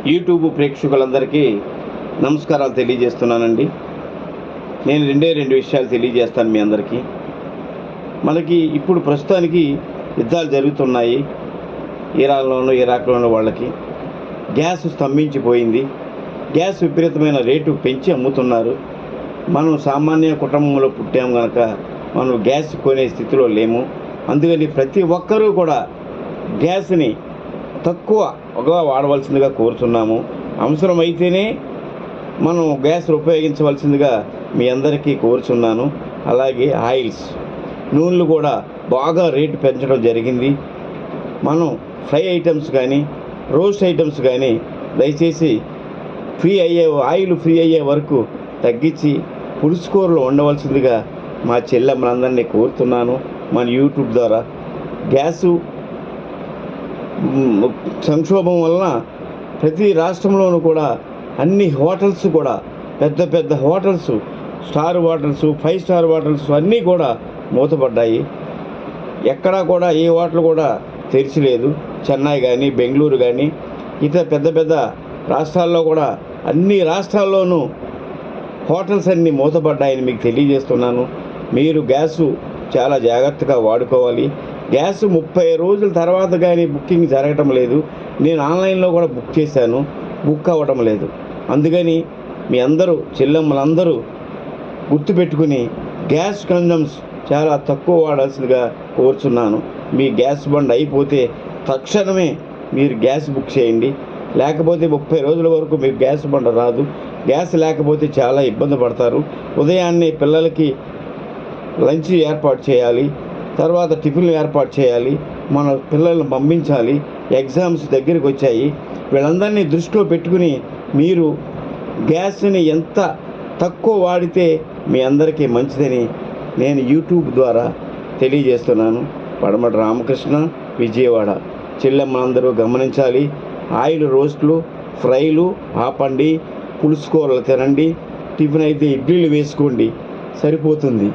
YouTube ప్రేక్షకులందరికీ నమస్కారాలు తెలియజేస్తున్నానండి. నేను రెండు విషయాలు తెలియజేస్తాను మీ అందరికీ. మనకి ఇప్పుడు ప్రస్తుతానికి యుద్ధాలు జరుగుతున్నాయి. ఇరాన్లోనూ ఇరాక్లోనూ వాళ్ళకి గ్యాస్ స్తంభించిపోయింది. గ్యాస్ విపరీతమైన రేటు పెంచి అమ్ముతున్నారు. మనం సామాన్య కుటుంబంలో పుట్టాం కనుక మనం గ్యాస్ కొనే స్థితిలో లేము. అందుకని ప్రతి ఒక్కరూ కూడా గ్యాస్ని తక్కువగా వాడవలసిందిగా కోరుతున్నాము. అవసరమైతేనే మనం గ్యాస్ ఉపయోగించవలసిందిగా మీ అందరికీ కోరుచున్నాను. అలాగే ఆయిల్స్, నూనెలు కూడా బాగా రేటు పెంచడం జరిగింది. మనం ఫ్రై ఐటమ్స్ కానీ రోస్ట్ ఐటమ్స్ కానీ దయచేసి ఆయిల్ ఫ్రీ అయ్యే వరకు తగ్గించి పులుసుకూరలు ఉండవలసిందిగా మా చెల్లెమ్మలందరినీ కోరుతున్నాను. మన యూట్యూబ్ ద్వారా గ్యాసు సంక్షోభం వలన ప్రతి రాష్ట్రంలోనూ కూడా అన్ని హోటల్స్ కూడా పెద్ద పెద్ద hotels, star hotels, 5 star hotels అన్నీ కూడా మూతపడ్డాయి. ఎక్కడా కూడా ఏ హోటల్ కూడా తెరిచిలేదు. చెన్నై కానీ బెంగళూరు కానీ ఇతర పెద్ద పెద్ద రాష్ట్రాల్లో కూడా అన్ని రాష్ట్రాల్లోనూ హోటల్స్ అన్నీ మూతపడ్డాయని మీకు తెలియజేస్తున్నాను. మీరు గ్యాసు చాలా జాగ్రత్తగా వాడుకోవాలి. గ్యాస్ 30 రోజుల తర్వాత కానీ బుకింగ్ జరగటం లేదు. నేను ఆన్లైన్లో కూడా బుక్ చేశాను, బుక్ అవ్వటం లేదు. అందుకని మీ అందరూ చెల్లెమ్మలందరూ గుర్తుపెట్టుకుని గ్యాస్ కన్జమ్స్ చాలా తక్కువ వాడాల్సిందిగా కోరుచున్నాను. మీ గ్యాస్ బండ్ అయిపోతే తక్షణమే మీరు గ్యాస్ బుక్ చేయండి. లేకపోతే 30 రోజుల వరకు మీకు గ్యాస్ బండ రాదు. గ్యాస్ లేకపోతే చాలా ఇబ్బంది పడతారు. ఉదయాన్నే పిల్లలకి లంచ్ ఏర్పాటు చేయాలి, తర్వాత టిఫిన్లు ఏర్పాటు చేయాలి, మన పిల్లల్ని పంపించాలి. ఎగ్జామ్స్ దగ్గరికి వచ్చాయి. వీళ్ళందరినీ దృష్టిలో పెట్టుకుని మీరు గ్యాస్ని ఎంత తక్కువ వాడితే మీ అందరికీ మంచిదని నేను యూట్యూబ్ ద్వారా తెలియజేస్తున్నాను. పడమటి రామకృష్ణ, విజయవాడ. చెల్లెమ్మలందరూ గమనించాలి. ఆయిల్ రోస్ట్లు, ఫ్రైలు ఆపండి. పులుసు కూరలు తినండి. టిఫిన్ అయితే ఇడ్లీలు వేసుకోండి, సరిపోతుంది.